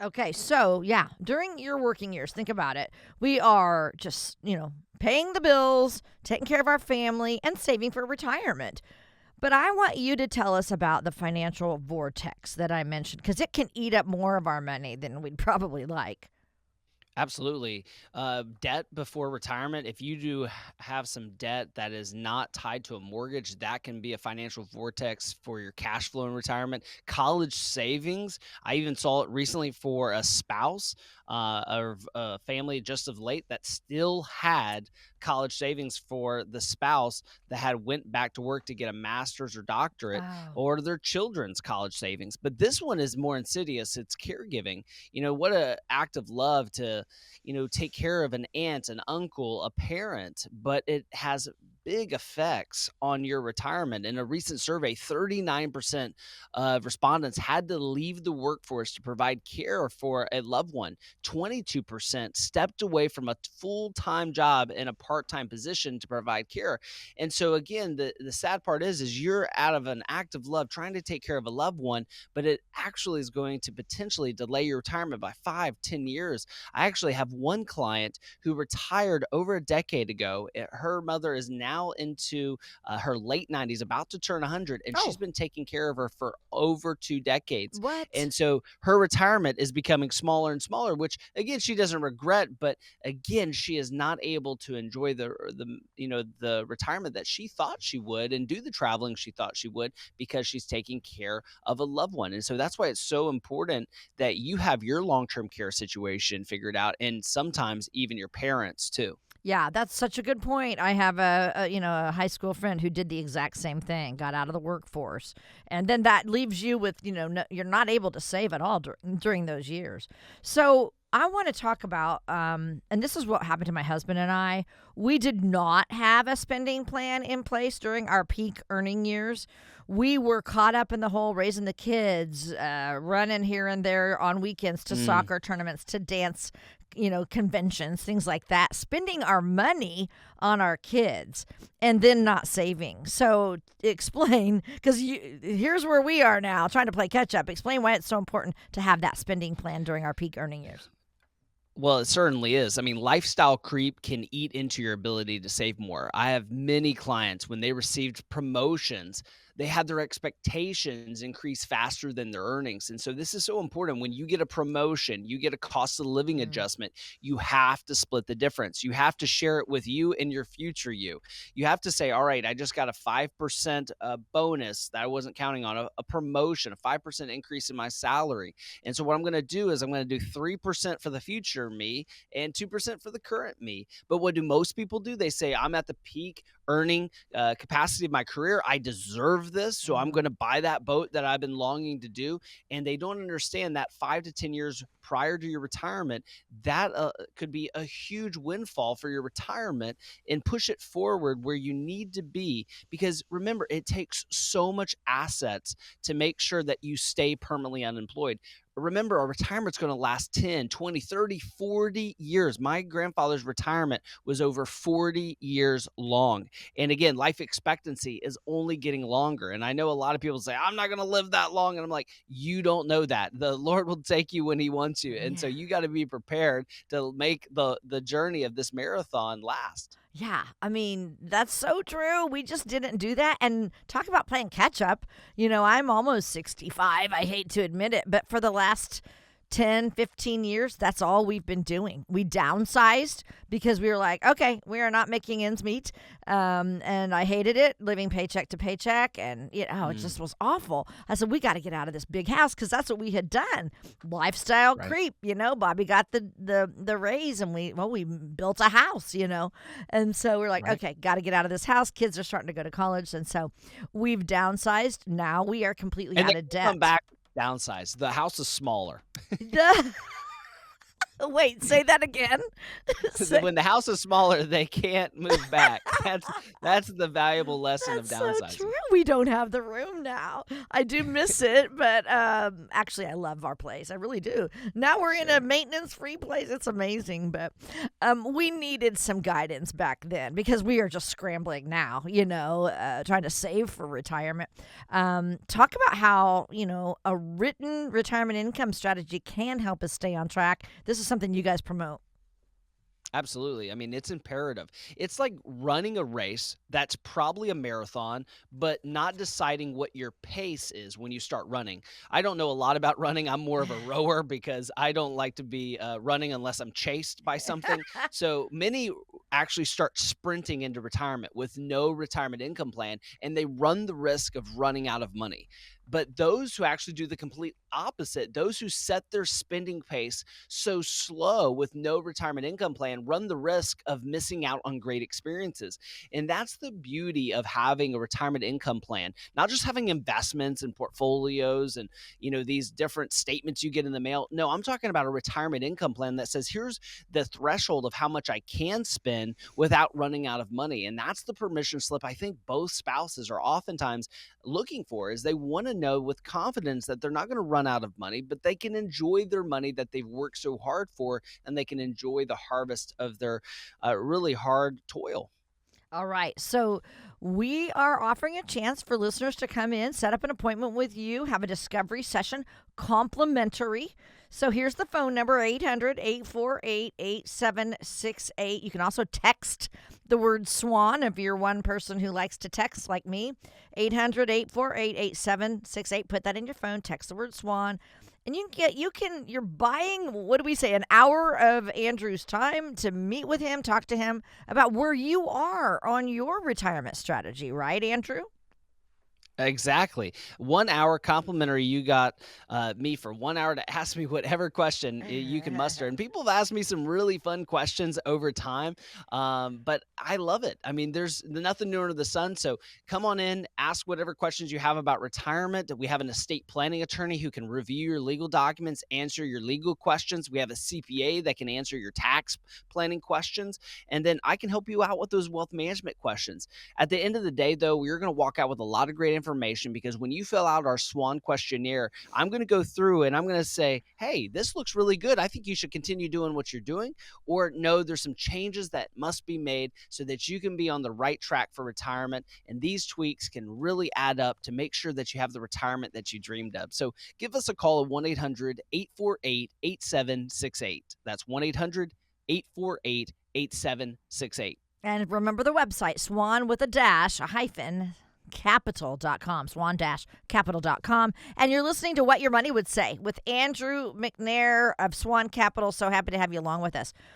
Okay, so yeah, during your working years, think about it. We are just, paying the bills, taking care of our family, and saving for retirement. But I want you to tell us about the financial vortex that I mentioned because it can eat up more of our money than we'd probably like. Absolutely. Debt before retirement, if you do have some debt that is not tied to a mortgage, that can be a financial vortex for your cash flow in retirement. College savings, I even saw it recently for a spouse or a family just of late that still had college savings for the spouse that had went back to work to get a master's or doctorate, Oh. or their children's college savings. But this one is more insidious. It's caregiving. What a act of love to take care of an aunt, an uncle, a parent, but it has big effects on your retirement. In a recent survey, 39% of respondents had to leave the workforce to provide care for a loved one. 22% stepped away from a full-time job in a part-time position to provide care. And so again, the sad part is you're out of an act of love trying to take care of a loved one, but it actually is going to potentially delay your retirement by 5, 10 years. I actually have one client who retired over a decade ago. Her mother is now into her late 90s, about to turn 100, and she's Oh, been taking care of her for over 2 decades. what? And so her retirement is becoming smaller and smaller, which again she doesn't regret, but again she is not able to enjoy the retirement that she thought she would and do the traveling she thought she would because she's taking care of a loved one. And so that's why it's so important that you have your long-term care situation figured out, and sometimes even your parents too. Yeah, that's such a good point. I have a high school friend who did the exact same thing, got out of the workforce. And then that leaves you with, no, you're not able to save at all during those years. So I want to talk about, and this is what happened to my husband and I. We did not have a spending plan in place during our peak earning years. We were caught up in the whole raising the kids, running here and there on weekends to Mm. soccer tournaments, to dance, conventions, things like that, spending our money on our kids and then not saving. So explain, because here's where we are now trying to play catch up. Explain why it's so important to have that spending plan during our peak earning years. Well, it certainly is. I mean, lifestyle creep can eat into your ability to save more. I have many clients when they received promotions, they had their expectations increase faster than their earnings. And so this is so important. When you get a promotion, you get a cost of living Mm. adjustment, you have to split the difference. You have to share it with you and your future you. You have to say, all right, I just got a 5% bonus that I wasn't counting on, a promotion, a 5% increase in my salary. And so what I'm going to do is I'm going to do 3% for the future me and 2% for the current me. But what do most people do? They say, I'm at the peak earning capacity of my career. I deserve this. So I'm Mm. going to buy that boat that I've been longing to do. And they don't understand that 5 to 10 years prior to your retirement, that could be a huge windfall for your retirement, and push it forward where you need to be. Because remember, it takes so much assets to make sure that you stay permanently unemployed. Remember, our retirement's going to last 10, 20, 30, 40 years. My grandfather's retirement was over 40 years long. And again, life expectancy is only getting longer. And I know a lot of people say, I'm not going to live that long. And I'm like, you don't know that. The Lord will take you when he wants you. And so Yeah. you got to be prepared to make the journey of this marathon last. Yeah, I mean, that's so true. We just didn't do that. And talk about playing catch up. I'm almost 65. I hate to admit it, but for the last 10, 15 years, that's all we've been doing. We downsized because we were like, okay, we are not making ends meet. And I hated it, living paycheck to paycheck. And, it Mm, just was awful. I said, we got to get out of this big house because that's what we had done. Lifestyle right. creep, Bobby got the raise and we built a house. And so we're like, Right. okay, got to get out of this house. Kids are starting to go to college. And so we've downsized. Now we are completely And out they of come debt. back downsize. The house is smaller. Wait, say that again. Say When the house is smaller, they can't move back. That's the valuable lesson of That's so downsizing. true. We don't have the room now. I do miss it, but actually, I love our place. I really do. Now we're in a Sure. maintenance-free place. It's amazing, but we needed some guidance back then because we are just scrambling now. Trying to save for retirement. Talk about how a written retirement income strategy can help us stay on track. This is something you guys promote. Absolutely. I mean, it's imperative. It's like running a race that's probably a marathon, but not deciding what your pace is when you start running. I don't know a lot about running. I'm more of a rower because I don't like to be running unless I'm chased by something. So many actually start sprinting into retirement with no retirement income plan, and they run the risk of running out of money. But those who actually do the complete opposite, those who set their spending pace so slow with no retirement income plan, run the risk of missing out on great experiences. And that's the beauty of having a retirement income plan, not just having investments and portfolios and these different statements you get in the mail. No, I'm talking about a retirement income plan that says here's the threshold of how much I can spend without running out of money. And that's the permission slip I think both spouses are oftentimes looking for, is they want to know with confidence that they're not going to run out of money, but they can enjoy their money that they've worked so hard for, and they can enjoy the harvest of their really hard toil. All right. So we are offering a chance for listeners to come in, set up an appointment with you, have a discovery session complimentary. So here's the phone number 800-848-8768. You can also text the word SWAN if you're one person who likes to text like me. 800-848-8768. Put that in your phone, text the word SWAN. And you're buying, what do we say, an hour of Andrew's time to meet with him, talk to him about where you are on your retirement strategy, right, Andrew? Exactly. 1 hour complimentary. You got me for 1 hour to ask me whatever question you can muster. And people have asked me some really fun questions over time, but I love it. I mean, there's nothing new under the sun. So come on in, ask whatever questions you have about retirement. We have an estate planning attorney who can review your legal documents, answer your legal questions. We have a CPA that can answer your tax planning questions. And then I can help you out with those wealth management questions. At the end of the day, though, we're going to walk out with a lot of great information, because when you fill out our SWAN questionnaire, I'm going to go through and I'm going to say, hey, this looks really good. I think you should continue doing what you're doing. Or no, there's some changes that must be made so that you can be on the right track for retirement. And these tweaks can really add up to make sure that you have the retirement that you dreamed of. So give us a call at 1-800-848-8768. That's 1-800-848-8768. And remember the website, swan with a dash, a hyphen, capital.com, swan-capital.com. And you're listening to What Your Money Would Say with Andrew McNair of Swan Capital. So happy to have you along with us.